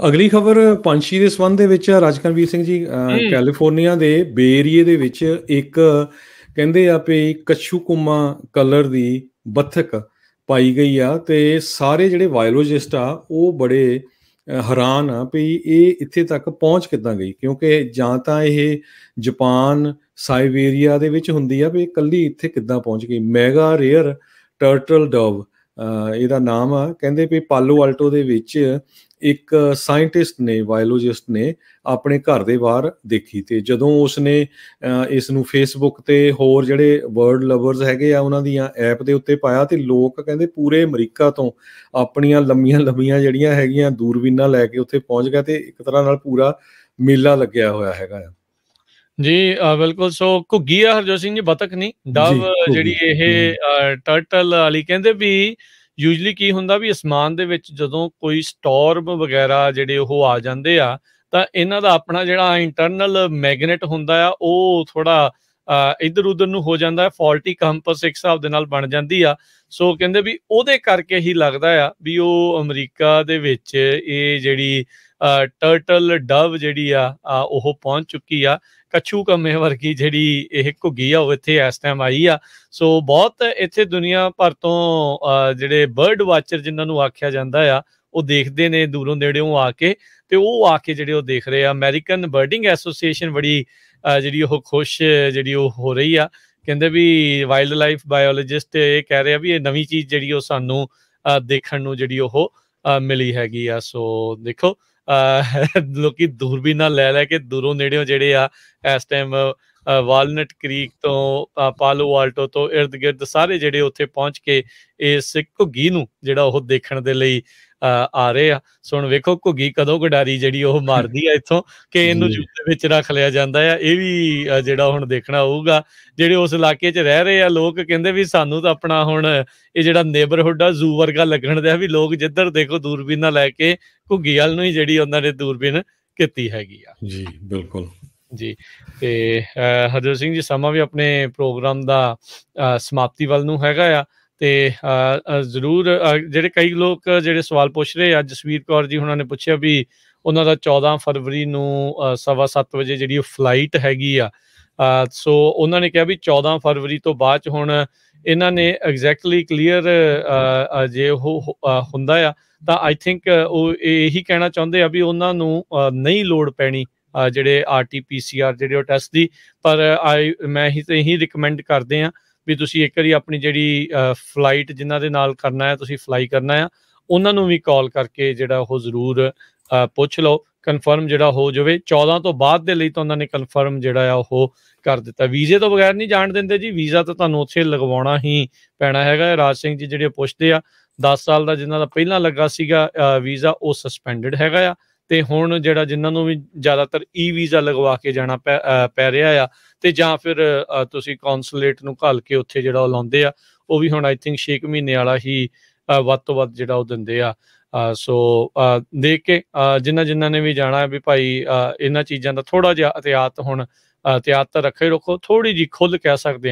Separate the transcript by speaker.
Speaker 1: ਅਗਲੀ ਖਬਰ ਪੰਛੀ ਦੇ ਸੰਬੰਧ ਦੇ ਵਿੱਚ ਆ। ਰਾਜਕਰਮਵੀਰ ਸਿੰਘ ਜੀ,
Speaker 2: ਹੂੰ।
Speaker 1: ਕੈਲੀਫੋਰਨੀਆ ਦੇ ਬੇ ਏਰੀਏ ਦੇ ਵਿੱਚ ਇੱਕ ਕਹਿੰਦੇ ਆ ਵੀ ਕੱਛੂਕੁੰਮਾ ਕਲਰ ਦੀ ਬੱਤਖ ਪਾਈ ਗਈ ਆ, ਤੇ ਸਾਰੇ ਜਿਹੜੇ ਬਾਇਓਲੋਜਿਸਟ ਆ ਉਹ ਬੜੇ ਹੈਰਾਨ ਆ ਵੀ ਇਹ ਇੱਥੇ ਤੱਕ ਪਹੁੰਚ ਕਿੱਦਾਂ ਗਈ, ਕਿਉਂਕਿ ਜਾਂ ਤਾਂ ਇਹ ਜਾਪਾਨ ਸਾਈਬੇਰੀਆ ਦੇ ਵਿੱਚ ਹੁੰਦੀ ਆ, ਵੀ ਇਕੱਲੀ ਇੱਥੇ ਕਿੱਦਾਂ ਪਹੁੰਚ ਗਈ। ਮੈਗਾ ਰੇਅਰ ਟਰਟਲ ਡਵ ਇਹਦਾ ਨਾਮ ਆ। ਕਹਿੰਦੇ ਵੀ ਪਾਲੋ ਆਲਟੋ ਦੇ ਵਿੱਚ ਇੱਕ ਸਾਇੰਟਿਸਟ ਨੇ, ਬਾਇਓਲੋਜਿਸਟ ਨੇ ਆਪਣੇ ਘਰ ਦੇ ਬਾਹਰ ਦੇਖੀ, ਤੇ ਜਦੋਂ ਉਸਨੇ ਇਸ ਨੂੰ ਫੇਸਬੁੱਕ ਤੇ ਹੋਰ ਜਿਹੜੇ ਬਰਡ ਲਵਰਸ ਹੈਗੇ ਆ ਉਹਨਾਂ ਦੀਆਂ ਐਪ ਦੇ ਉੱਤੇ ਪਾਇਆ, ਤੇ ਲੋਕ ਕਹਿੰਦੇ ਪੂਰੇ ਅਮਰੀਕਾ ਤੋਂ ਆਪਣੀਆਂ ਲੰਮੀਆਂ ਲੰਮੀਆਂ ਜਿਹੜੀਆਂ ਹੈਗੀਆਂ ਦੂਰਬੀਨਾਂ ਲੈ ਕੇ ਉੱਥੇ ਪਹੁੰਚ ਗਿਆ, ਤੇ ਇੱਕ ਤਰ੍ਹਾਂ ਨਾਲ ਪੂਰਾ ਮੇਲਾ ਲੱਗਿਆ ਹੋਇਆ ਹੈਗਾ ਆ।
Speaker 2: ਜੀ ਬਿਲਕੁਲ। ਸੋ ਘੁੱਗੀ ਆ ਹਰਜੋਤ ਸਿੰਘ ਜੀ, ਬੱਤਖ ਨਹੀਂ,
Speaker 1: ਜੀ
Speaker 2: ਡਵ ਜਿਹੜੀ
Speaker 1: ਘੁੱਗੀ।
Speaker 2: ਇਹ ਟਰਟਲ ਵਾਲੀ। ਕਹਿੰਦੇ ਵੀ ਯੂਜਲੀ ਕੀ ਹੁੰਦਾ ਵੀ ਅਸਮਾਨ ਦੇ ਵਿੱਚ ਜਦੋਂ ਕੋਈ ਸਟੋਰਮ ਵਗੈਰਾ ਜਿਹੜੇ ਉਹ ਆ ਜਾਂਦੇ ਆ, ਤਾਂ ਇਹਨਾਂ ਦਾ ਆਪਣਾ ਜਿਹੜਾ ਇੰਟਰਨਲ ਮੈਗਨੇਟ ਹੁੰਦਾ ਆ ਉਹ ਥੋੜਾ ਇੱਧਰ ਉੱਧਰ ਨੂੰ ਹੋ ਜਾਂਦਾ, ਫਾਲਟੀ ਕੰਪਸ ਇੱਕ ਹਿਸਾਬ ਦੇ ਨਾਲ ਬਣ ਜਾਂਦੀ ਆ। ਸੋ ਕਹਿੰਦੇ ਵੀ ਉਹਦੇ ਕਰਕੇ ਹੀ ਲੱਗਦਾ ਆ ਵੀ ਉਹ ਅਮਰੀਕਾ ਦੇ ਵਿੱਚ ਇਹ ਜਿਹੜੀ ਟਰਟਲ ਡਵ ਜਿਹੜੀ ਆ ਉਹ ਪਹੁੰਚ ਚੁੱਕੀ ਆ। ਕੱਛੂ ਕੰਮੇ ਵਰਗੀ ਜਿਹੜੀ ਇਹ ਘੁੱਗੀ ਆ ਉਹ ਇੱਥੇ ਇਸ ਟਾਈਮ ਆਈ ਆ। ਸੋ ਬਹੁਤ ਇੱਥੇ ਦੁਨੀਆ ਭਰ ਤੋਂ ਜਿਹੜੇ ਬਰਡ ਵਾਚਰ ਜਿਨ੍ਹਾਂ ਨੂੰ ਆਖਿਆ ਜਾਂਦਾ ਆ ਉਹ ਦੇਖਦੇ ਨੇ ਦੂਰੋਂ ਨੇੜਿਓਂ ਆ ਕੇ, ਤੇ ਉਹ ਆ ਕੇ ਜਿਹੜੇ ਉਹ ਦੇਖ ਰਹੇ ਆ। ਅਮਰੀਕਨ ਬਰਡਿੰਗ ਐਸੋਸੀਏਸ਼ਨ ਬੜੀ ਜਿਹੜੀ ਉਹ ਖੁਸ਼ ਜਿਹੜੀ ਉਹ ਹੋ ਰਹੀ ਆ। ਕਹਿੰਦੇ ਵੀ ਵਾਈਲਡ ਲਾਈਫ ਬਾਇਓਲੋਜਿਸਟ ਇਹ ਕਹਿ ਰਹੇ ਆ ਵੀ ਇਹ ਨਵੀਂ ਚੀਜ਼ ਜਿਹੜੀ ਉਹ ਸਾਨੂੰ ਦੇਖਣ ਨੂੰ ਜਿਹੜੀ ਉਹ ਮਿਲੀ ਹੈਗੀ ਆ। ਸੋ ਦੇਖੋ ਲੋਕੀ ਦੂਰਬੀਨਾਂ ਲੈ ਲੈ ਕੇ ਦੂਰੋਂ ਨੇੜਿਓਂ ਜਿਹੜੇ ਆ ਇਸ ਟਾਈਮ ਵਾਲਨਟ ਕ੍ਰੀਕ ਤੋਂ ਪਾਲੋ ਆਲਟੋ ਤੋਂ ਇਰਦ ਗਿਰਦ ਸਾਰੇ ਜਿਹੜੇ ਉੱਥੇ ਪਹੁੰਚ ਕੇ ਇਸ ਘੁੱਗੀ ਨੂੰ ਜਿਹੜਾ ਉਹ ਦੇਖਣ ਦੇ ਲਈ ਆ ਰਹੇ ਆ। ਸੋ ਹੁਣ ਵੇਖੋ ਘੁੱਗੀ ਕਦੋਂ ਗਡਾਰੀ ਜਿਹੜੀ ਉਹ ਮਾਰਦੀ ਆ ਇੱਥੋਂ, ਕਿ ਇਹਨੂੰ ਜੂ ਦੇ ਵਿੱਚ ਰੱਖ ਲਿਆ ਜਾਂਦਾ ਆ। ਇਹ ਵੀ ਜਿਹੜਾ ਹੁਣ ਦੇਖਣਾ ਹੋਊਗਾ। ਜਿਹੜੇ ਉਸ ਇਲਾਕੇ 'ਚ ਰਹਿ ਰਹੇ ਆ ਲੋਕ ਕਹਿੰਦੇ ਵੀ ਸਾਨੂੰ ਤਾਂ ਆਪਣਾ ਹੁਣ ਇਹ ਜਿਹੜਾ ਨੇਬਰਹੁੱਡ ਆ ਜ਼ੂ ਵਰਗਾ ਲੱਗਣ ਦਿਆ, ਵੀ ਲੋਕ ਜਿੱਧਰ ਦੇਖੋ ਦੂਰਬੀਨਾਂ ਲੈ ਕੇ ਘੁੱਗੀ ਵੱਲ ਨੂੰ ਹੀ ਜਿਹੜੀ ਉਹਨਾਂ ਨੇ ਦੂਰਬੀਨ ਕੀਤੀ ਹੈਗੀ ਆ।
Speaker 1: ਜੀ ਬਿਲਕੁਲ
Speaker 2: ਜੀ। ਤੇ ਹਰਜੋਤ ਸਿੰਘ ਜੀ, ਸਮਾਂ ਵੀ ਆਪਣੇ ਪ੍ਰੋਗਰਾਮ ਦਾ ਸਮਾਪਤੀ ਵੱਲ ਨੂੰ ਹੈਗਾ ਆ, ਤੇ ਜ਼ਰੂਰ ਜਿਹੜੇ ਕਈ ਲੋਕ ਜਿਹੜੇ ਸਵਾਲ ਪੁੱਛ ਰਹੇ ਆ, ਜਸਵੀਰ ਕੌਰ ਜੀ ਉਹਨਾਂ ਨੇ ਪੁੱਛਿਆ ਵੀ ਉਹਨਾਂ ਦਾ 14 ਫਰਵਰੀ ਨੂੰ 7:15 ਵਜੇ ਜਿਹੜੀ ਉਹ ਫਲਾਈਟ ਹੈਗੀ ਆ। ਸੋ ਉਹਨਾਂ ਨੇ ਕਿਹਾ ਵੀ 14 ਫਰਵਰੀ ਤੋਂ ਬਾਅਦ 'ਚ ਹੁਣ ਇਹਨਾਂ ਨੇ ਐਗਜ਼ੈਕਟਲੀ ਕਲੀਅਰ ਜੇ ਉਹ ਹੁੰਦਾ ਆ ਤਾਂ ਆਈ ਥਿੰਕ ਉਹ ਇਹੀ ਕਹਿਣਾ ਚਾਹੁੰਦੇ ਆ ਵੀ ਉਹਨਾਂ ਨੂੰ ਨਹੀਂ ਲੋੜ ਪੈਣੀ ਜਿਹੜੇ RT-PCR ਜਿਹੜੇ ਉਹ ਟੈਸਟ ਦੀ। ਪਰ ਮੈਂ ਇਹੀ ਰਿਕਮੈਂਡ ਕਰਦੇ ਹਾਂ ਵੀ ਤੁਸੀਂ ਇੱਕ ਵਾਰੀ ਆਪਣੀ ਜਿਹੜੀ ਫਲਾਈਟ ਜਿਨ੍ਹਾਂ ਦੇ ਨਾਲ ਕਰਨਾ ਹੈ, ਤੁਸੀਂ ਫਲਾਈ ਕਰਨਾ ਆ, ਉਹਨਾਂ ਨੂੰ ਵੀ ਕਾਲ ਕਰਕੇ ਜਿਹੜਾ ਉਹ ਜ਼ਰੂਰ ਪੁੱਛ ਲਓ, ਕਨਫਰਮ ਜਿਹੜਾ ਹੋ ਜਾਵੇ। 14 ਤੋਂ ਬਾਅਦ ਦੇ ਲਈ ਤਾਂ ਉਹਨਾਂ ਨੇ ਕਨਫਰਮ ਜਿਹੜਾ ਆ ਉਹ ਕਰ ਦਿੱਤਾ। ਵੀਜ਼ੇ ਤੋਂ ਬਗੈਰ ਨਹੀਂ ਜਾਣ ਦਿੰਦੇ ਜੀ, ਵੀਜ਼ਾ ਤਾਂ ਤੁਹਾਨੂੰ ਉੱਥੇ ਲਗਵਾਉਣਾ ਹੀ ਪੈਣਾ ਹੈਗਾ। ਰਾਜ ਸਿੰਘ ਜੀ ਜਿਹੜੇ ਪੁੱਛਦੇ ਆ 10 ਸਾਲ ਦਾ ਜਿਨ੍ਹਾਂ ਦਾ ਪਹਿਲਾਂ ਲੱਗਾ ਸੀਗਾ ਵੀਜ਼ਾ, ਉਹ ਸਸਪੈਂਡਡ ਹੈਗਾ ਆ। ਤੇ ਹੁਣ ਜਿਹੜਾ ਜਿਨ੍ਹਾਂ ਨੂੰ ਵੀ ਜ਼ਿਆਦਾਤਰ ਵੀਜ਼ਾ ਲਗਵਾ ਕੇ ਜਾਣਾ ਪੈ ਰਿਹਾ ਆ, ਤੇ ਜਾਂ ਫਿਰ ਤੁਸੀਂ ਕੌਂਸੂਲੇਟ ਨੂੰ ਘੱਲ ਕੇ ਉੱਥੇ ਜਿਹੜਾ ਉਹ ਲਾਉਂਦੇ ਆ, ਉਹ ਵੀ ਹੁਣ ਆਈ ਥਿੰਕ 6 ਮਹੀਨੇ ਵਾਲਾ ਹੀ ਵੱਧ ਤੋਂ ਵੱਧ ਜਿਹੜਾ ਉਹ ਦਿੰਦੇ ਆ। ਸੋ ਦੇਖ ਕੇ ਜਿਨ੍ਹਾਂ ਨੇ ਵੀ ਜਾਣਾ ਵੀ ਭਾਈ ਇਹਨਾਂ ਚੀਜ਼ਾਂ ਦਾ ਥੋੜ੍ਹਾ ਜਿਹਾ ਇਹਤਿਆਤ ਹੁਣ ਇਹਤਿਆਤ ਤਾਂ ਰੱਖੋ, ਥੋੜ੍ਹੀ ਜਿਹੀ ਖੁੱਲ੍ਹ ਕਹਿ ਸਕਦੇ ਹਾਂ।